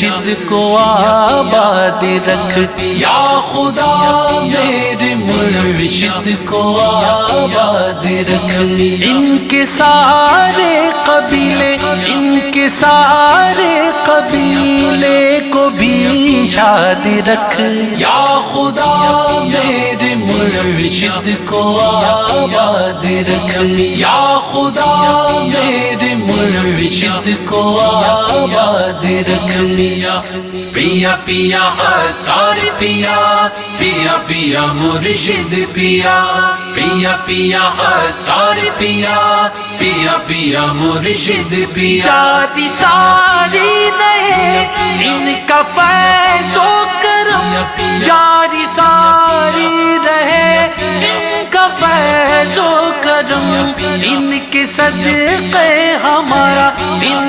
مرشد کو آباد رکھ، یا خدا میرے مرشد کو آباد رکھ۔ ان کے سارے قبیلے، ان کے سارے قبیلے کو بھی شاد رکھ، یا خدا میرے مرشد کو آباد رکھ، یا خدا میرے مرشد کو آباد رکھ۔ پیا پیا عطار پیا، پیا پیا مرشد پیا، پیا پیا عطار پیا، پیا پیا مرشد پیا۔ جاتی ساری رہے ان کا فیض و کرم، جاری ساری رہے ان کا فیض و کرم، ان کے صدقے ہمارا، ان